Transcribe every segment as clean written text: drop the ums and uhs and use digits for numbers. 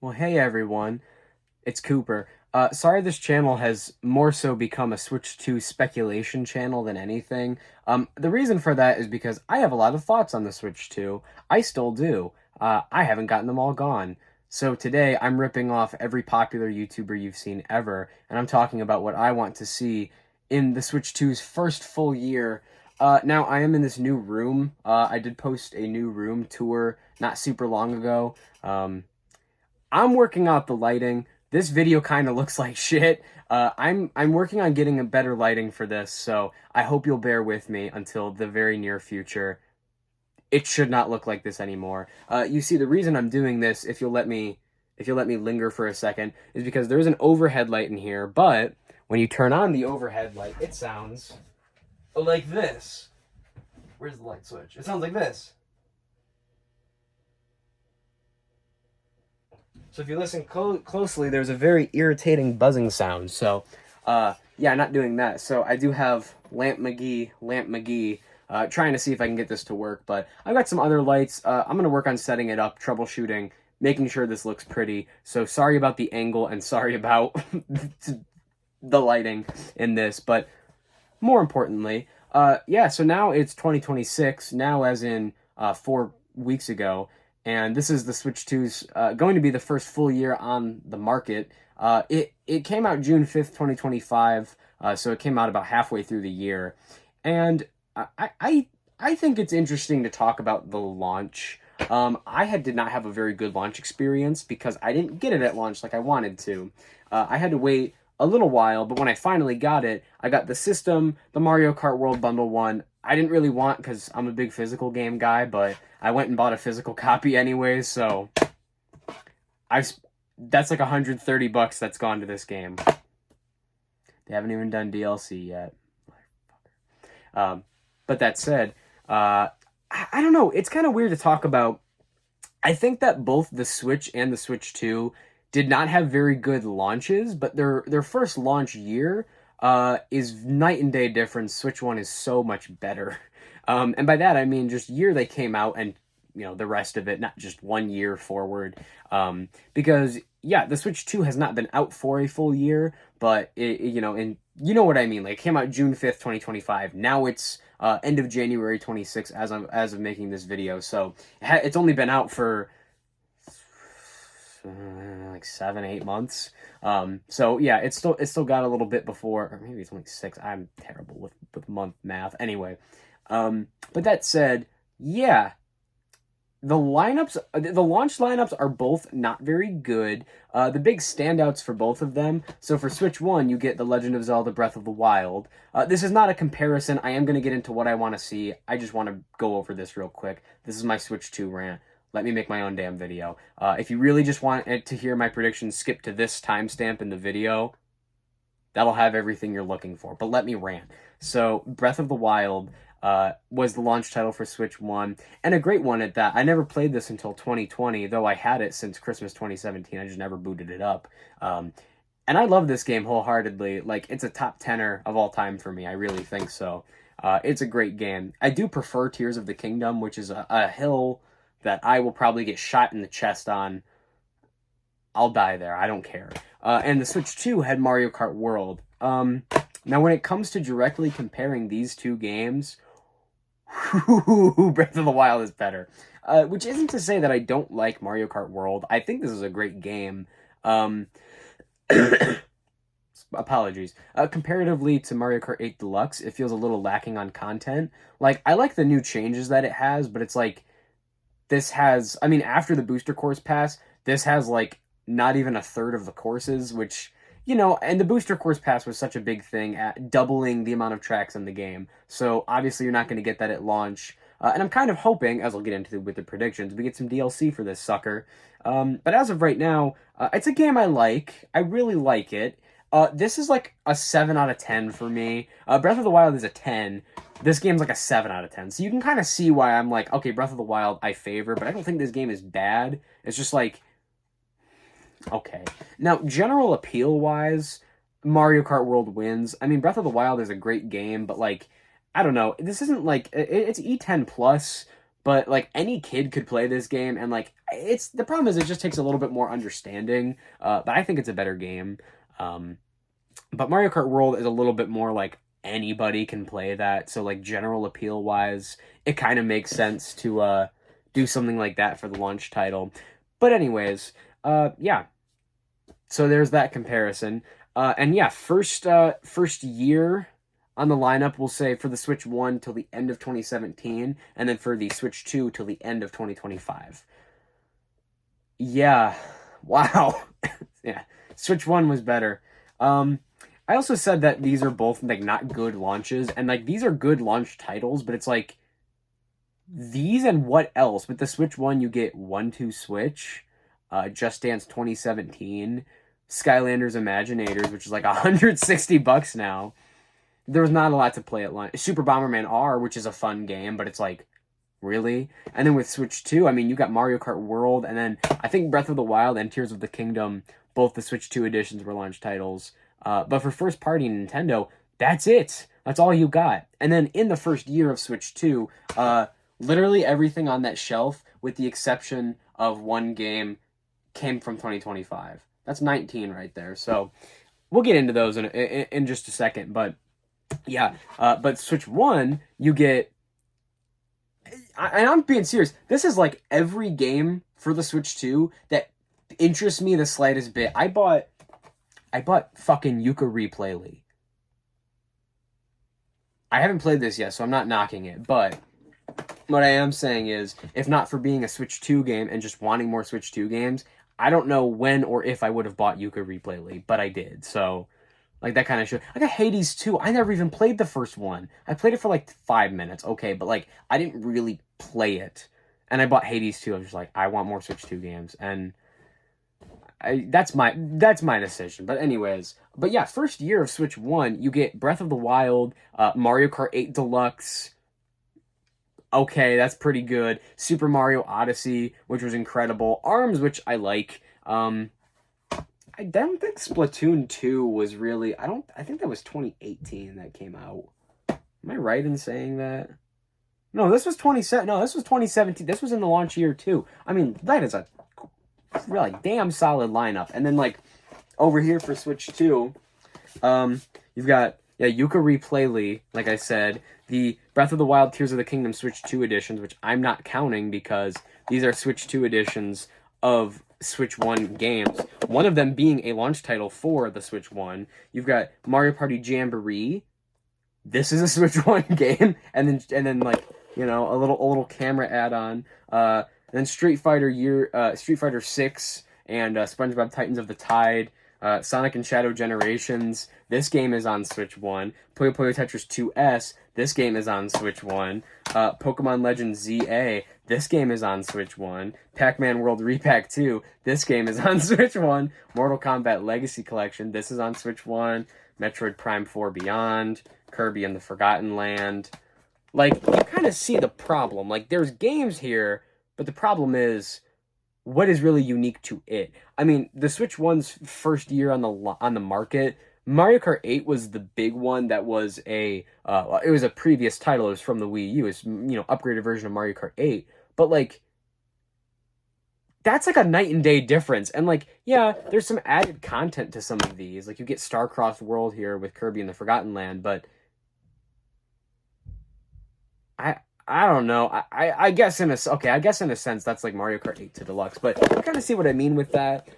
Well, hey everyone, it's Cooper. Sorry this channel has more so become a Switch 2 speculation channel than anything. The reason for that is because I have a lot of thoughts on the Switch 2. I still do. I haven't gotten them all gone. So today I'm ripping off every popular YouTuber you've seen ever, and I'm talking about what I want to see in the Switch 2's first full year. Now I am in this new room. I did post a new room tour not super long ago. I'm working out the lighting. This video kind of looks like shit. I'm working on getting a better lighting for this, so I hope you'll bear with me until the very near future. It should not look like this anymore. You see, the reason I'm doing this, if you'll let me linger for a second, is because there's an overhead light in here, but when you turn on the overhead light, it sounds like this. Where's the light switch? It sounds like this. So if you listen closely, there's a very irritating buzzing sound. So, yeah, not doing that. So I do have Lamp McGee, trying to see if I can get this to work. But I've got some other lights. I'm going to work on setting it up, troubleshooting, making sure this looks pretty. So sorry about the angle and sorry about the lighting in this. But more importantly, yeah, so now it's 2026, now as in 4 weeks ago, and this is the Switch 2's going to be the first full year on the market. It came out June 5th, 2025, so it came out about halfway through the year. And I think it's interesting to talk about the launch. Did not have a very good launch experience because I didn't get it at launch like I wanted to. I had to wait a little while, but when I finally got it, I got the system, the Mario Kart World Bundle 1. I didn't really want because I'm a big physical game guy, but I went and bought a physical copy anyways, so I've that's like $130 that's gone to this game. They haven't even done DLC yet. But that said, I don't know. It's kind of weird to talk about. I think that both the Switch and the Switch 2 did not have very good launches, but their first launch year is night and day difference. Switch 1 is so much better. And by that I mean just year they came out and the rest of it, not just 1 year forward. Because yeah, the Switch 2 has not been out for a full year, but and you know what I mean. Like it came out June 5th, 2025. Now it's end of January 26th as of making this video. So it's only been out for like 7-8 months. So yeah, it's still got a little bit before, or maybe it's only 6. I'm terrible with month math. Anyway, but that said, yeah, the launch lineups are both not very good. The big standouts for both of them. So for Switch 1, you get The Legend of Zelda Breath of the Wild. This is not a comparison. I am going to get into what I want to see. I just want to go over this real quick. This is my Switch 2 rant. Let me make my own damn video. If you really just want to hear my predictions, skip to this timestamp in the video. That'll have everything you're looking for. But let me rant. So, Breath of the Wild was the launch title for Switch 1, and a great one at that. I never played this until 2020, though I had it since Christmas 2017. I just never booted it up. And I love this game wholeheartedly. Like, it's a top 10er of all time for me. I really think so. It's a great game. I do prefer Tears of the Kingdom, which is a hill that I will probably get shot in the chest on. I'll die there. I don't care. And the Switch 2 had Mario Kart World. Now, when it comes to directly comparing these two games, Breath of the Wild is better. Which isn't to say that I don't like Mario Kart World. I think this is a great game. Apologies. Comparatively to Mario Kart 8 Deluxe, it feels a little lacking on content. Like, I like the new changes that it has, but it's like, this has, I mean, after the booster course pass, this has like not even a third of the courses, which, and the booster course pass was such a big thing at doubling the amount of tracks in the game. So obviously you're not going to get that at launch. And I'm kind of hoping, as I'll get into with the predictions, we get some DLC for this sucker. But as of right now, it's a game I like. I really like it. This is like a 7 out of 10 for me. Breath of the Wild is a 10. This game's like a 7 out of 10. So you can kind of see why I'm like, okay, Breath of the Wild I favor, but I don't think this game is bad. It's just like, okay. Now, general appeal-wise, Mario Kart World wins. I mean, Breath of the Wild is a great game, but like, I don't know. This isn't like, it's E10+, but like any kid could play this game, and like it's the problem is it just takes a little bit more understanding. But I think it's a better game. Um, but Mario Kart World is a little bit more like anybody can play that. So like general appeal wise, it kind of makes sense to do something like that for the launch title. But anyways, yeah. So there's that comparison. And yeah, first year on the lineup, we'll say for the Switch 1 till the end of 2017, and then for the Switch 2 till the end of 2025. Yeah. Wow. Yeah. Switch 1 was better. I also said that these are both like not good launches, and like these are good launch titles, but it's like these and what else? With the Switch 1, you get 1-2 Switch, Just Dance 2017, Skylanders Imaginators, which is like $160 now. There was not a lot to play at launch. Super Bomberman R, which is a fun game, but it's like, really? And then with Switch 2, I mean, you got Mario Kart World, and then I think Breath of the Wild and Tears of the Kingdom, both the Switch 2 editions were launch titles. But for first party Nintendo, that's it. That's all you got. And then in the first year of Switch 2, literally everything on that shelf, with the exception of one game, came from 2025. That's 19 right there. So we'll get into those in just a second. But yeah, but Switch 1, you get... And I'm being serious. This is like every game for the Switch 2 that interests me the slightest bit. I bought fucking Yooka-Laylee. I haven't played this yet, so I'm not knocking it, but what I am saying is, if not for being a Switch 2 game and just wanting more Switch 2 games, I don't know when or if I would have bought Yooka-Laylee, but I did, so... Like, that kind of shit. I got Hades 2. I never even played the first one. I played it for, like, 5 minutes. Okay, but, like, I didn't really play it. And I bought Hades 2. I was just like, I want more Switch 2 games. And that's my decision. But anyways. But yeah, first year of Switch 1, you get Breath of the Wild, Mario Kart 8 Deluxe. Okay, that's pretty good. Super Mario Odyssey, which was incredible. ARMS, which I like. I don't think Splatoon 2 was really... I think that was 2018 that came out. Am I right in saying that? No, this was 2017. This was in the launch year, too. I mean, that is a really damn solid lineup. And then, like, over here for Switch 2, you've got, yeah, Yooka-Laylee, like I said. The Breath of the Wild, Tears of the Kingdom Switch 2 editions, which I'm not counting because these are Switch 2 editions of Switch 1 games, one of them being a launch title for the Switch 1. You've got Mario Party Jamboree. This is a Switch 1 game, and then like, you know, a little camera add-on. Then Street Fighter 6 and SpongeBob Titans of the Tide, Sonic and Shadow Generations. This game is on Switch 1. Puyo Puyo Tetris 2S. This game is on Switch 1. Pokemon Legends ZA. This game is on Switch 1. Pac-Man World Repack 2. This game is on Switch 1. Mortal Kombat Legacy Collection. This is on Switch 1. Metroid Prime 4 Beyond. Kirby and the Forgotten Land. Like, you kind of see the problem. Like, there's games here, but the problem is, what is really unique to it? I mean, the Switch 1's first year on the market, Mario Kart 8 was the big one that was it was a previous title. It was from the Wii U. It's, you know, upgraded version of Mario Kart 8. But, like, that's like a night and day difference. And, like, yeah, there's some added content to some of these. Like, you get Starcrossed World here with Kirby and the Forgotten Land, but I don't know. I guess in a sense that's like Mario Kart 8 to Deluxe, but you kind of see what I mean with that.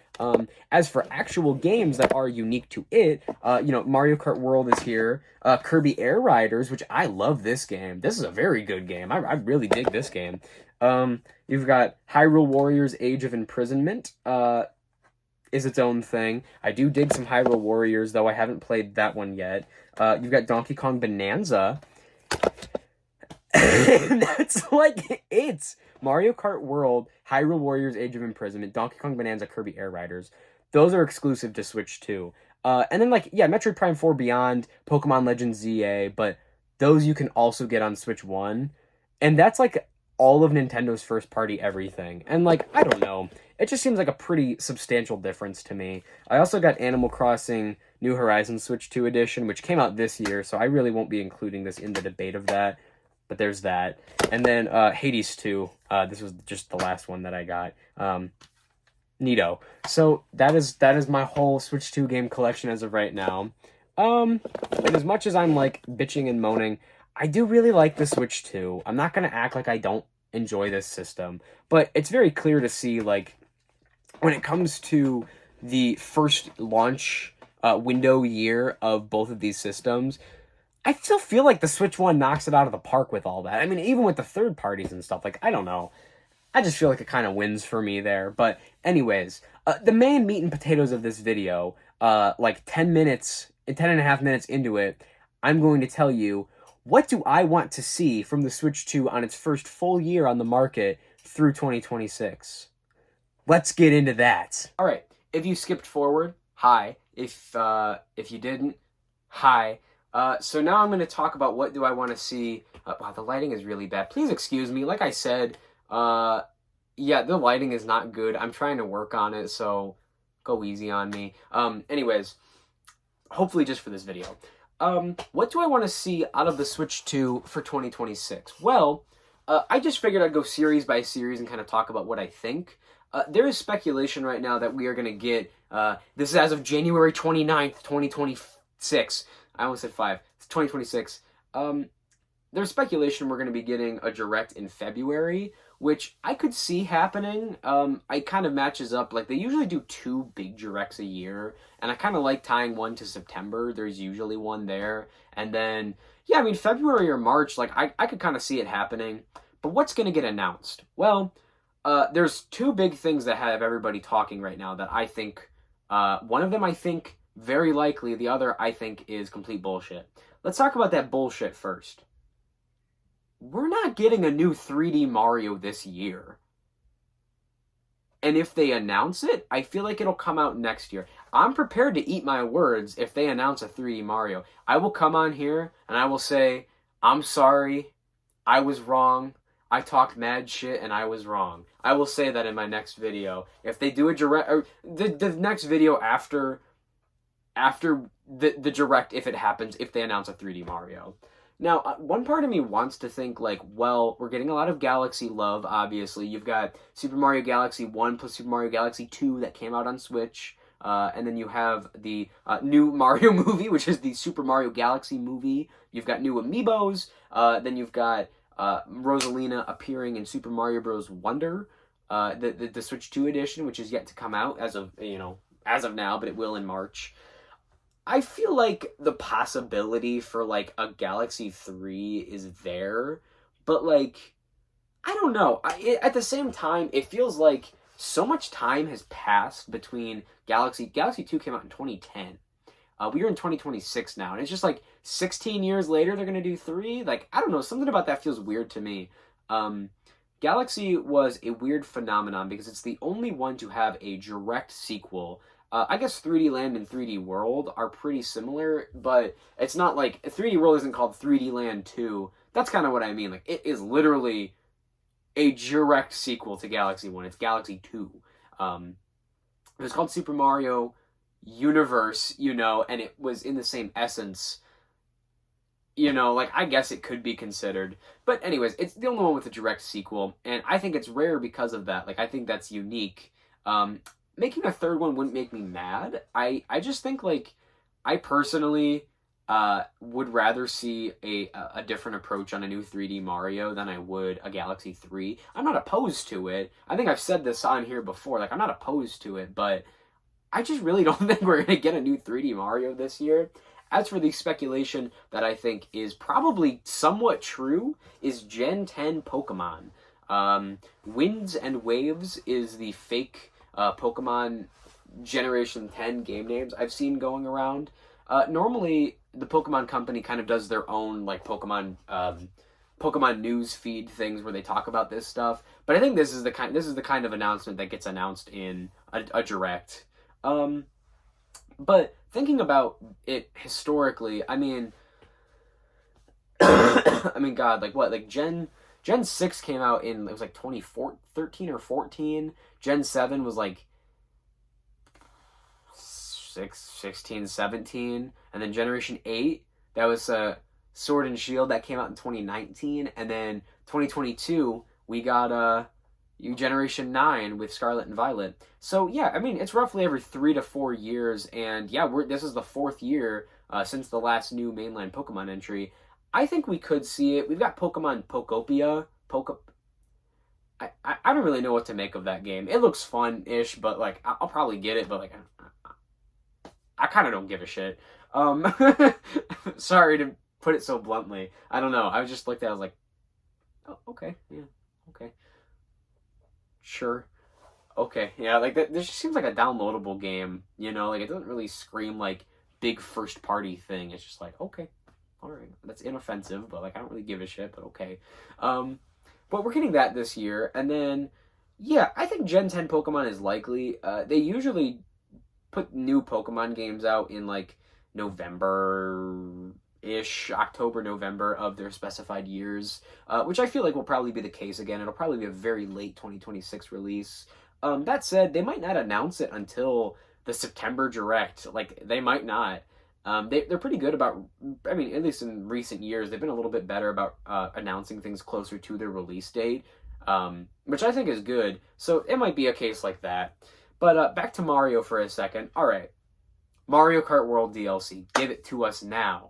As for actual games that are unique to it, you know, Mario Kart World is here. Kirby Air Riders, which I love this game. This is a very good game. I really dig this game. You've got Hyrule Warriors Age of Imprisonment, is its own thing. I do dig some Hyrule Warriors, though I haven't played that one yet. You've got Donkey Kong Bonanza. That's like it's Mario Kart World, Hyrule Warriors Age of Imprisonment, Donkey Kong Bonanza, Kirby Air Riders. Those are exclusive to Switch 2. And then, like, yeah, Metroid Prime 4 Beyond, Pokemon Legends ZA, but those you can also get on Switch 1. And that's, like, all of Nintendo's first-party everything. And, like, I don't know. It just seems like a pretty substantial difference to me. I also got Animal Crossing New Horizons Switch 2 Edition, which came out this year, so I really won't be including this in the debate of that. but there's that. And then Hades 2. This was just the last one that I got. Neato. So that is my whole Switch 2 game collection as of right now. And as much as I'm like bitching and moaning, I do really like the Switch 2. I'm not gonna act like I don't enjoy this system, but it's very clear to see like when it comes to the first launch window year of both of these systems, I still feel like the Switch 1 knocks it out of the park with all that. I mean, even with the third parties and stuff, like, I don't know. I just feel like it kind of wins for me there. But anyways, the main meat and potatoes of this video, like 10 minutes, 10 and a half minutes into it, I'm going to tell you, what do I want to see from the Switch 2 on its first full year on the market through 2026? Let's get into that. All right, if you skipped forward, hi. If you didn't, hi. So now I'm going to talk about what do I want to see. Wow, the lighting is really bad. Please excuse me. Like I said, yeah, the lighting is not good. I'm trying to work on it, so go easy on me. Anyways, hopefully just for this video. What do I want to see out of the Switch 2 for 2026? Well, I just figured I'd go series by series and kind of talk about what I think. There is speculation right now that we are going to get, this is as of January 29th, 2026. I almost said 5. It's 2026. There's speculation we're going to be getting a Direct in February, which I could see happening. It kind of matches up. Like, they usually do 2 big Directs a year, and I kind of like tying one to September. There's usually one there. And then, yeah, I mean, February or March, like, I could kind of see it happening. But what's going to get announced? Well, there's 2 big things that have everybody talking right now that I think, one of them I think very likely, the other I think is complete bullshit. Let's talk about that bullshit first. We're not getting a new 3D Mario this year. And if they announce it, I feel like it'll come out next year. I'm prepared to eat my words if they announce a 3D Mario. I will come on here and I will say, I'm sorry, I was wrong. I talked mad shit and I was wrong. I will say that in my next video. If they do a Direct, or the next video after the Direct, if it happens, if they announce a 3D Mario. Now, one part of me wants to think, like, well, we're getting a lot of Galaxy love, obviously. You've got Super Mario Galaxy 1 plus Super Mario Galaxy 2 that came out on Switch. And then you have the new Mario movie, which is the Super Mario Galaxy movie. You've got new amiibos. Then you've got Rosalina appearing in Super Mario Bros. Wonder, the Switch 2 edition, which is yet to come out as of now, but it will in March. I feel like the possibility for, like, a Galaxy 3 is there, but, like, I don't know. At the same time, it feels like so much time has passed between Galaxy 2 came out in 2010. We are in 2026 now, and it's just, like, 16 years later they're going to do 3? Like, I don't know. Something about that feels weird to me. Galaxy was a weird phenomenon because it's the only one to have a direct sequel. I guess 3D Land and 3D World are pretty similar, but it's not like 3D World isn't called 3D Land 2. That's kind of what I mean. Like, it is literally a direct sequel to Galaxy 1. It's Galaxy 2. It was called Super Mario Universe, and it was in the same essence. Like, I guess it could be considered. But anyways, it's the only one with a direct sequel, and I think it's rare because of that. Like, I think that's unique. Making a third one wouldn't make me mad. I just think, like, I personally would rather see a different approach on a new 3D Mario than I would a Galaxy 3. I'm not opposed to it. I think I've said this on here before. Like, I'm not opposed to it, but I just really don't think we're going to get a new 3D Mario this year. As for the speculation that I think is probably somewhat true, is Gen 10 Pokemon. Winds and Waves is the fake Pokemon Generation 10 game names I've seen going around. Normally, the Pokemon Company kind of does their own, like, Pokemon news feed things where they talk about this stuff. But I think this is the kind of announcement that gets announced in a Direct. But thinking about it historically, I mean, God, like, what, like, Gen 6 came out in, it was like 2013 or 14. Gen 7 was like 16, 17. And then Generation 8, that was Sword and Shield that came out in 2019, and then 2022 we got Generation 9 with Scarlet and Violet. So yeah, I mean it's roughly every 3 to 4 years, and yeah, this is the 4th year since the last new mainline Pokemon entry. I think we could see it. We've got Pokemon Pokopia. I don't really know what to make of that game. It looks fun-ish, but like I'll probably get it, but like I kind of don't give a shit. Um, sorry to put it so bluntly. I don't know. I just looked at it, I was like, oh, okay, yeah, okay, sure. Okay, yeah, like that. This just seems like a downloadable game, you know. Like it doesn't really scream like big first party thing. It's just like okay, all right, that's inoffensive, but like I don't really give a shit. But okay, um, but we're getting that this year, and then yeah, I think Gen 10 Pokemon is likely. They usually put new Pokemon games out in like November ish, October, November of their specified years, which I feel like will probably be the case again. It'll probably be a very late 2026 release. That said, they might not announce it until the September Direct. Like, they might not. They're pretty good about, I mean, at least in recent years, they've been a little bit better about announcing things closer to their release date, which I think is good. So it might be a case like that. But back to Mario for a second. All right. Mario Kart World DLC. Give it to us now.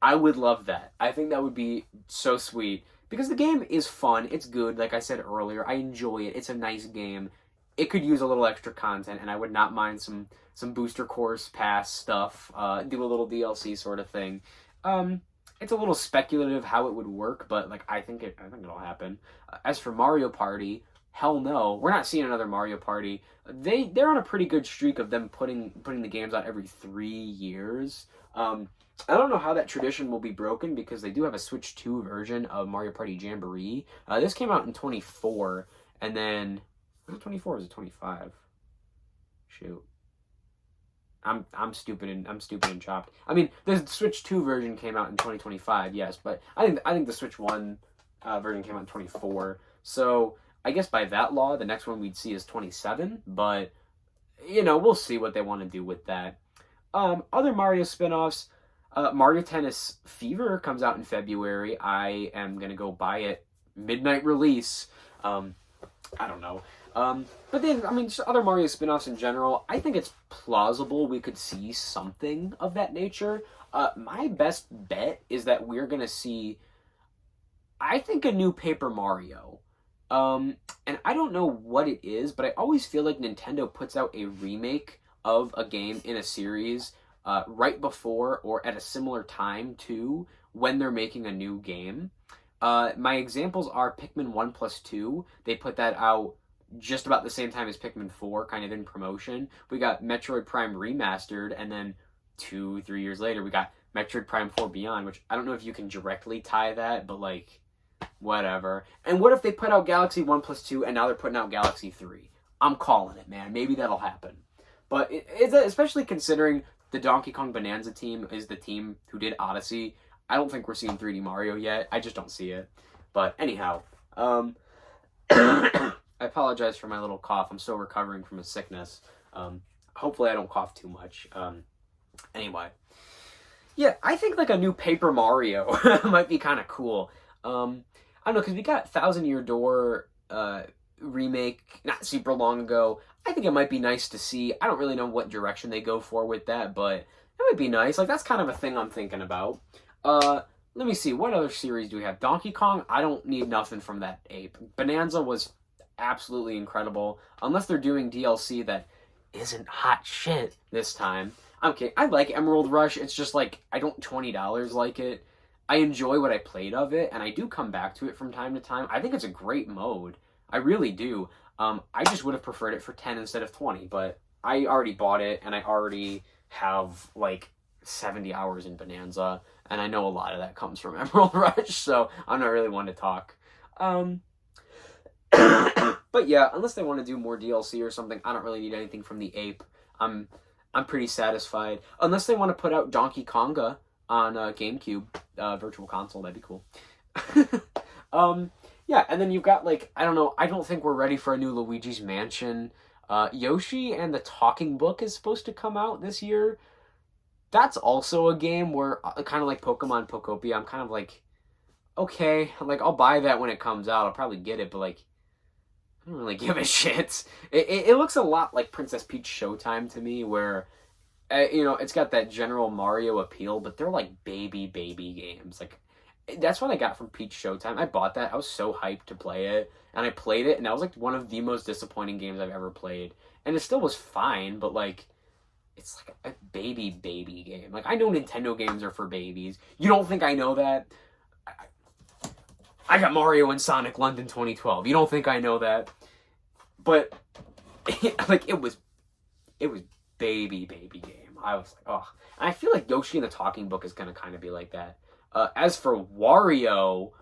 I would love that. I think that would be so sweet. Because the game is fun. It's good. Like I said earlier, I enjoy it. It's a nice game. It could use a little extra content, and I would not mind some booster course pass stuff. Do a little DLC sort of thing. It's a little speculative how it would work, but like I think it'll happen. As for Mario Party, hell no, we're not seeing another Mario Party. They're on a pretty good streak of them putting the games out every 3 years. I don't know how that tradition will be broken because they do have a Switch 2 version of Mario Party Jamboree. This came out in 24, and then was it 24 or was it 25? Shoot. I'm stupid and chopped. I mean, the Switch 2 version came out in 2025, yes, but I think the Switch 1 version came out in 24. So I guess by that law, the next one we'd see is 27. But you know, we'll see what they want to do with that. Other Mario spin-offs. Mario Tennis Fever comes out in February. I am gonna go buy it midnight release. I don't know. But then, I mean, just other Mario spin-offs in general, I think it's plausible we could see something of that nature. My best bet is that we're going to see, I think, a new Paper Mario. And I don't know what it is, but I always feel like Nintendo puts out a remake of a game in a series right before or at a similar time to when they're making a new game. My examples are Pikmin 1 plus 2. They put that out just about the same time as Pikmin 4, kind of in promotion. We got Metroid Prime Remastered, and then 2-3 years later, we got Metroid Prime 4 Beyond, which I don't know if you can directly tie that, but like, whatever. And what if they put out Galaxy 1 plus 2, and now they're putting out Galaxy 3? I'm calling it, man. Maybe that'll happen. But it's especially considering the Donkey Kong Bonanza team is the team who did Odyssey. I don't think we're seeing 3D Mario yet. I just don't see it. But anyhow, I apologize for my little cough. I'm still recovering from a sickness. Hopefully I don't cough too much. Anyway. Yeah, I think like a new Paper Mario might be kind of cool. I don't know, because we got Thousand Year Door remake not super long ago. I think it might be nice to see. I don't really know what direction they go for with that, but it might be nice. Like, that's kind of a thing I'm thinking about. Let me see. What other series do we have? Donkey Kong? I don't need nothing from that ape. Bonanza was absolutely incredible. Unless they're doing DLC that isn't hot shit this time. Okay, I like Emerald Rush. It's just like, I don't $20 like it. I enjoy what I played of it, and I do come back to it from time to time. I think it's a great mode. I really do. I just would have preferred it for 10 instead of 20, but I already bought it, and I already have, like, 70 hours in Bonanza, and I know a lot of that comes from Emerald Rush, so I'm not really one to talk. But yeah, unless they want to do more DLC or something, I don't really need anything from the ape. I'm pretty satisfied. Unless they want to put out Donkey Konga on GameCube Virtual Console, that'd be cool. Yeah, and then you've got, like, I don't know, I don't think we're ready for a new Luigi's Mansion. Yoshi and the Talking Book is supposed to come out this year. that's also a game where, kind of like Pokemon Pokopia, I'm kind of like, okay, like I'll buy that when it comes out. I'll probably get it, but like I don't really give a shit. It looks a lot like Princess Peach Showtime to me, where it's got that general Mario appeal, but they're like baby games. Like that's what I got from Peach Showtime. I bought that. I was so hyped to play it, and I played it, and that was like one of the most disappointing games I've ever played. And it still was fine, but like it's like a baby game. Like I know Nintendo games are for babies. You don't think I know that? I got Mario and Sonic London 2012. You don't think I know that? But like it was baby game. I was like, oh. And I feel like Yoshi and the Talking Book is gonna kind of be like that. As for Wario,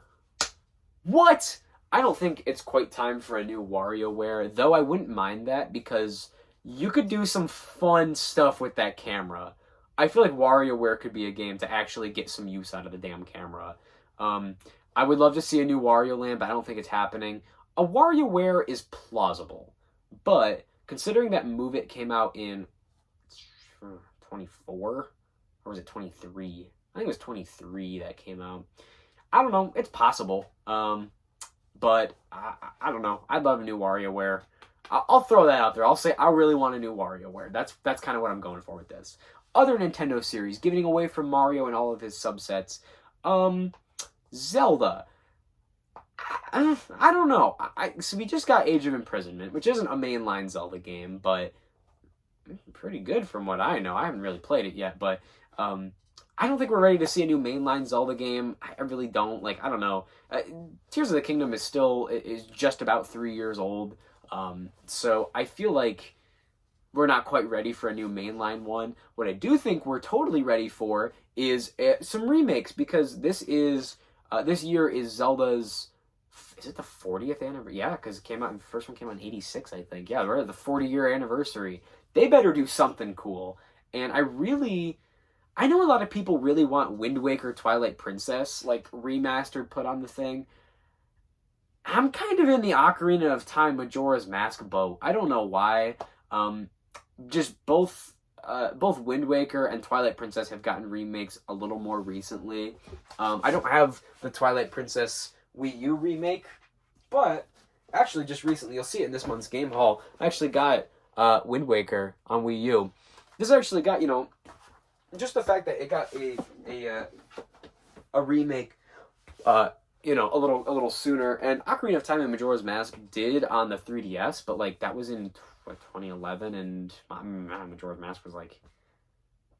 what? I don't think it's quite time for a new WarioWare, though I wouldn't mind that because you could do some fun stuff with that camera. I feel like WarioWare could be a game to actually get some use out of the damn camera. Um, I would love to see a new Wario Land, but I don't think it's happening. A WarioWare is plausible, but considering that Move It came out in 24, or was it 23? I think it was 23 that came out. I don't know. It's possible. But I don't know. I'd love a new WarioWare. I'll throw that out there. I'll say I really want a new WarioWare. That's kind of what I'm going for with this. Other Nintendo series, giving away from Mario and all of his subsets. Zelda. I don't know. So we just got Age of Imprisonment, which isn't a mainline Zelda game, but pretty good from what I know. I haven't really played it yet, but I don't think we're ready to see a new mainline Zelda game. I really don't. Like, I don't know. Tears of the Kingdom is just about 3 years old. So I feel like we're not quite ready for a new mainline one. What I do think we're totally ready for is some remakes, because this year is Zelda's. Is it the 40th anniversary? Yeah, because the first one came out in 86, I think. Yeah, we're at the 40-year anniversary. They better do something cool. And I know a lot of people really want Wind Waker Twilight Princess, like, remastered, put on the thing. I'm kind of in the Ocarina of Time Majora's Mask boat. I don't know why. Just both Wind Waker and Twilight Princess have gotten remakes a little more recently. I don't have the Twilight Princess Wii U remake, but actually just recently, you'll see it in this month's Game Haul, I actually got Wind Waker on Wii U. This actually got, just the fact that it got a remake, a little sooner. And Ocarina of Time and Majora's Mask did on the 3DS, but like that was in 2011, and Majora's Mask was like,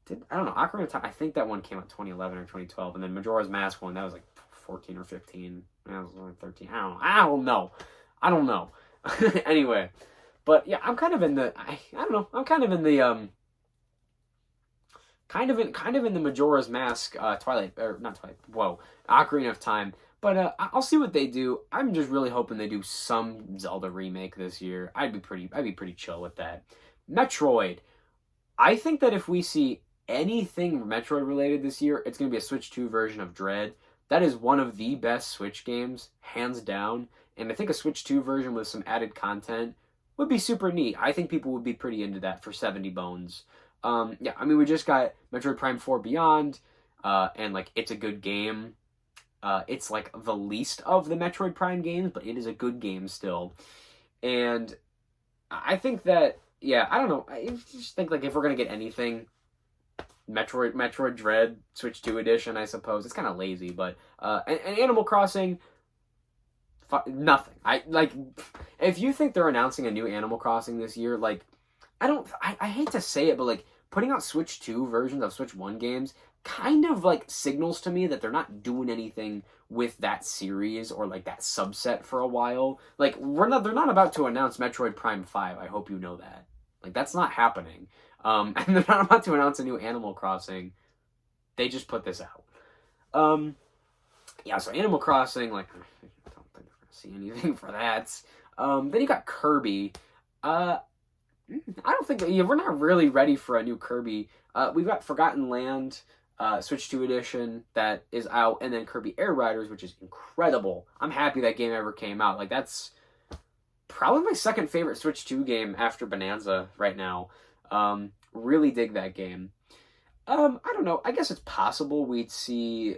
I don't know, Ocarina of Time. I think that one came out 2011 or 2012, and then Majora's Mask one that was like 14 or 15. That was like 13. I don't know. Anyway, but yeah, I'm kind of in the. I don't know. I'm kind of in the kind of in the Majora's Mask, Twilight, or not Twilight. Whoa, Ocarina of Time. But I'll see what they do. I'm just really hoping they do some Zelda remake this year. I'd be pretty chill with that. Metroid. I think that if we see anything Metroid related this year, it's going to be a Switch 2 version of Dread. That is one of the best Switch games, hands down. And I think a Switch 2 version with some added content would be super neat. I think people would be pretty into that for 70 bones. Yeah, I mean, we just got Metroid Prime 4 Beyond, and like, it's a good game. It's like the least of the Metroid Prime games, but it is a good game still. And I think that, yeah, I don't know. I just think like if we're gonna get anything, Metroid Dread Switch 2 edition, I suppose it's kind of lazy, but and Animal Crossing, nothing. If you think they're announcing a new Animal Crossing this year, like I hate to say it, but like putting out Switch 2 versions of Switch 1 games kind of like signals to me that they're not doing anything with that series or like that subset for a while. Like they're not about to announce Metroid Prime 5. I hope you know that. Like that's not happening. And they're not about to announce a new Animal Crossing. They just put this out. Yeah, so Animal Crossing, like I don't think we're gonna see anything for that. Then you got Kirby. I don't think we're not really ready for a new Kirby. We've got Forgotten Land, Switch 2 edition that is out, and then Kirby Air Riders, which is incredible. I'm happy that game ever came out. Like that's probably my second favorite Switch 2 game after Bonanza right now. Really dig that game. I don't know. I guess it's possible we'd see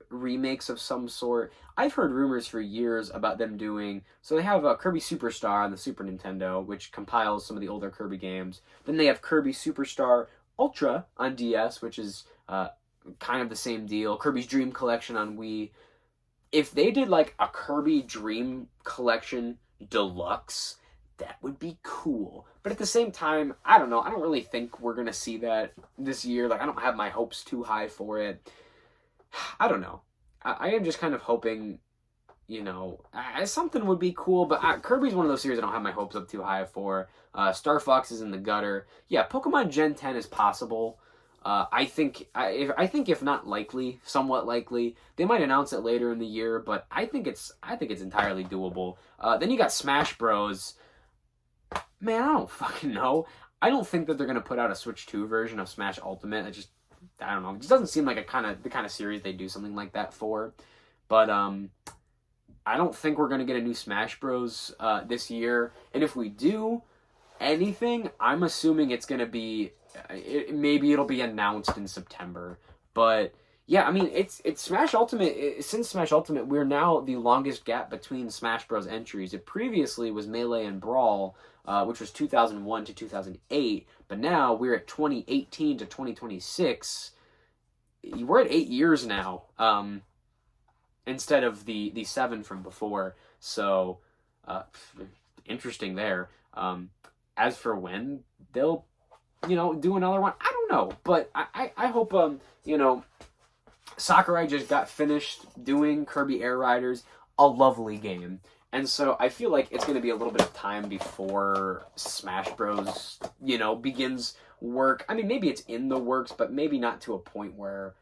remakes of some sort. I've heard rumors for years about them doing. So they have Kirby Superstar on the Super Nintendo, which compiles some of the older Kirby games. Then they have Kirby Superstar Ultra on DS, which is kind of the same deal. Kirby's Dream Collection on Wii. If they did like a Kirby Dream Collection Deluxe, that would be cool. But at the same time, I don't know. I don't really think we're gonna see that this year. Like, I don't have my hopes too high for it. I don't know. I am just kind of hoping, something would be cool. But Kirby's one of those series I don't have my hopes up too high for. Star Fox is in the gutter. Yeah, Pokemon Gen 10 is possible. I think if not likely, somewhat likely, they might announce it later in the year. But I think it's entirely doable. Then you got Smash Bros. Man, I don't fucking know. I don't think that they're gonna put out a Switch 2 version of Smash Ultimate. I don't know. It just doesn't seem like the kind of series they do something like that for. But I don't think we're gonna get a new Smash Bros. This year. And if we do anything, I'm assuming it's gonna be maybe it'll be announced in September. But yeah, I mean it's Smash Ultimate. Since Smash Ultimate, we're now the longest gap between Smash Bros. Entries. It previously was Melee and Brawl, which was 2001 to 2008. But now we're at 2018 to 2026. We're at 8 years now, instead of the 7 from before. So, interesting there. As for when they'll, do another one, I don't know. But I hope, Sakurai just got finished doing Kirby Air Riders, a lovely game. And so I feel like it's going to be a little bit of time before Smash Bros, begins work. I mean, maybe it's in the works, but maybe not to a point where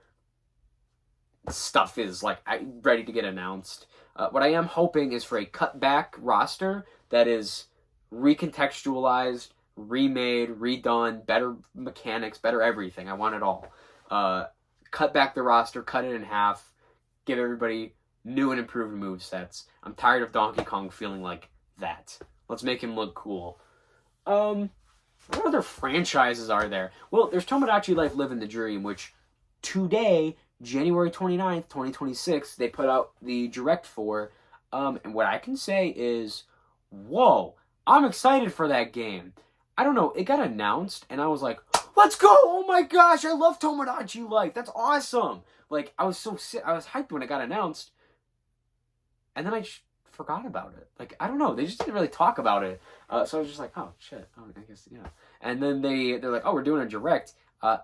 stuff is like ready to get announced. What I am hoping is for a cutback roster that is recontextualized, remade, redone, better mechanics, better everything. I want it all. Cut back the roster, cut it in half, give everybody new and improved movesets. I'm tired of Donkey Kong feeling like that. Let's make him look cool. What other franchises are there? Well, there's Tomodachi Life Living the Dream, which today, January 29th, 2026, they put out the direct for. And what I can say is, whoa, I'm excited for that game. I don't know, it got announced, and I was like, let's go! Oh my gosh, I love Tomodachi Life. That's awesome. Like, I was hyped when it got announced. And then I just forgot about it. Like, I don't know. They just didn't really talk about it. So I was just like, oh, shit. Oh, I guess, yeah. And then they're like, oh, we're doing a direct.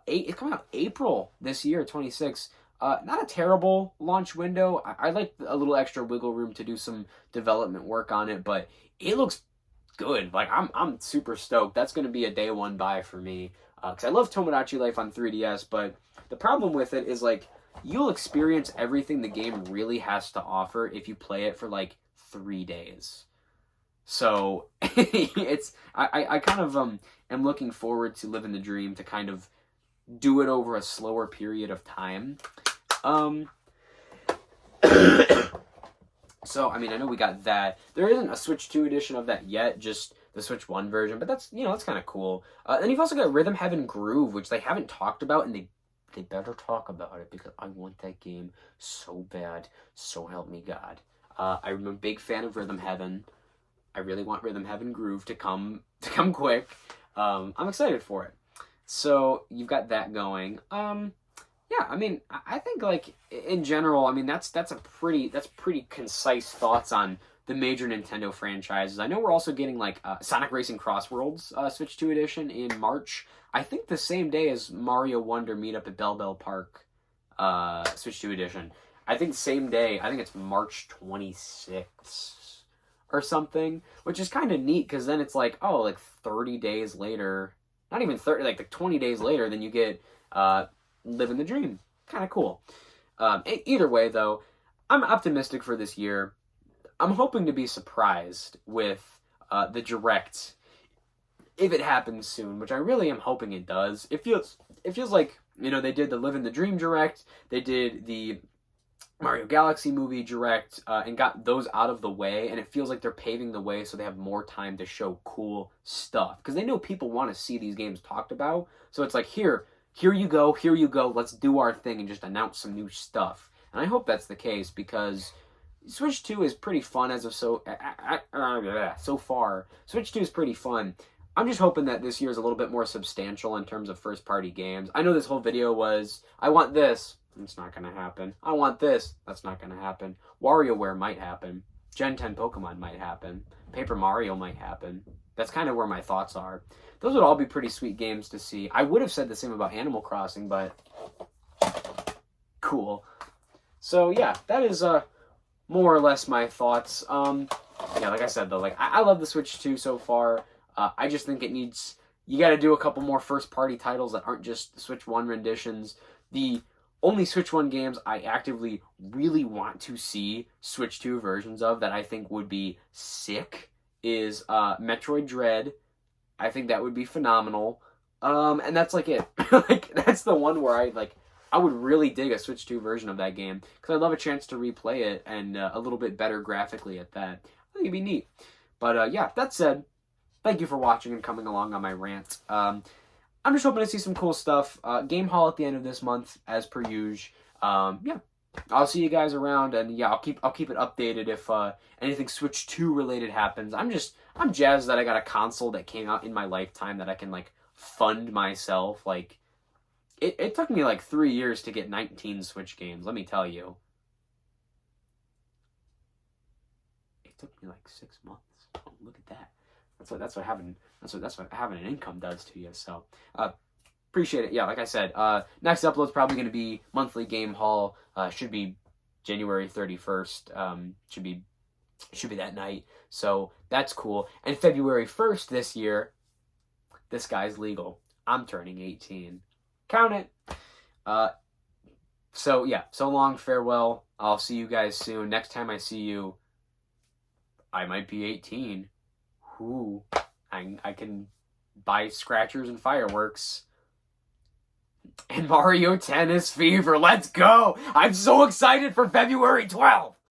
It's coming out April this year, 26. Not a terrible launch window. I like a little extra wiggle room to do some development work on it, but it looks good. Like, I'm super stoked. That's going to be a day one buy for me. Because I love Tomodachi Life on 3DS, but the problem with it is, like, you'll experience everything the game really has to offer if you play it for like 3 days. So I kind of am looking forward to living the dream to kind of do it over a slower period of time. So I mean, I know we got that. There isn't a Switch 2 edition of that yet, just the Switch 1 version, but that's that's kind of cool. Then you've also got Rhythm Heaven Groove, which they haven't talked about, and they better talk about it because I want that game so bad. So help me God. I'm a big fan of Rhythm Heaven. I really want Rhythm Heaven Groove to come quick. I'm excited for it. So you've got that going. Yeah, I mean, I think like in general, I mean that's pretty concise thoughts on the major Nintendo franchises. I know we're also getting like Sonic Racing Cross Worlds Switch 2 edition in March. I think the same day as Mario Wonder Meetup at Bell Bell Park Switch 2 edition. I think same day. I think it's March 26th or something, which is kind of neat because then it's like, oh, like 30 days later, not even 30, like 20 days later, then you get Living the Dream. Kind of cool. Either way, though, I'm optimistic for this year. I'm hoping to be surprised with the Direct if it happens soon, which I really am hoping it does. It feels like, they did the Living the Dream Direct, they did the Mario Galaxy movie Direct, and got those out of the way, and it feels like they're paving the way so they have more time to show cool stuff. Because they know people want to see these games talked about, so it's like, here you go, let's do our thing and just announce some new stuff. And I hope that's the case, because Switch 2 is pretty fun as of so far. Switch 2 is pretty fun. I'm just hoping that this year is a little bit more substantial in terms of first-party games. I know this whole video was, I want this. It's not going to happen. I want this. That's not going to happen. WarioWare might happen. Gen 10 Pokemon might happen. Paper Mario might happen. That's kind of where my thoughts are. Those would all be pretty sweet games to see. I would have said the same about Animal Crossing, but cool. So yeah, that is more or less my thoughts. Yeah, like I said though, like I love the Switch 2 so far. I just think it needs, you got to do a couple more first-party titles that aren't just the Switch 1 renditions. The only Switch 1 games I actively really want to see Switch 2 versions of that I think would be sick is Metroid Dread. I think that would be phenomenal. And that's like it. Like, that's the one where I would really dig a Switch 2 version of that game, because I'd love a chance to replay it, and a little bit better graphically at that. I think it'd be neat. But yeah, that said, thank you for watching and coming along on my rant. I'm just hoping to see some cool stuff. Game Haul at the end of this month, as per usual. Yeah, I'll see you guys around, and yeah, I'll keep it updated if anything Switch 2 related happens. I'm jazzed that I got a console that came out in my lifetime that I can like fund myself. Like, it took me like 3 years to get 19 Switch games. Let me tell you, it took me like 6 months. Oh, look at that. That's what having an income does to you. So appreciate it. Yeah, like I said, next upload's probably going to be monthly Game Haul. Should be January 31st. Should be that night. So that's cool. And February 1st this year, this guy's legal. I'm turning 18. Count it. So yeah, so long, farewell. I'll see you guys soon. Next time I see you, I might be 18. Ooh, I can buy scratchers and fireworks. And Mario Tennis Fever, let's go! I'm so excited for February 12th!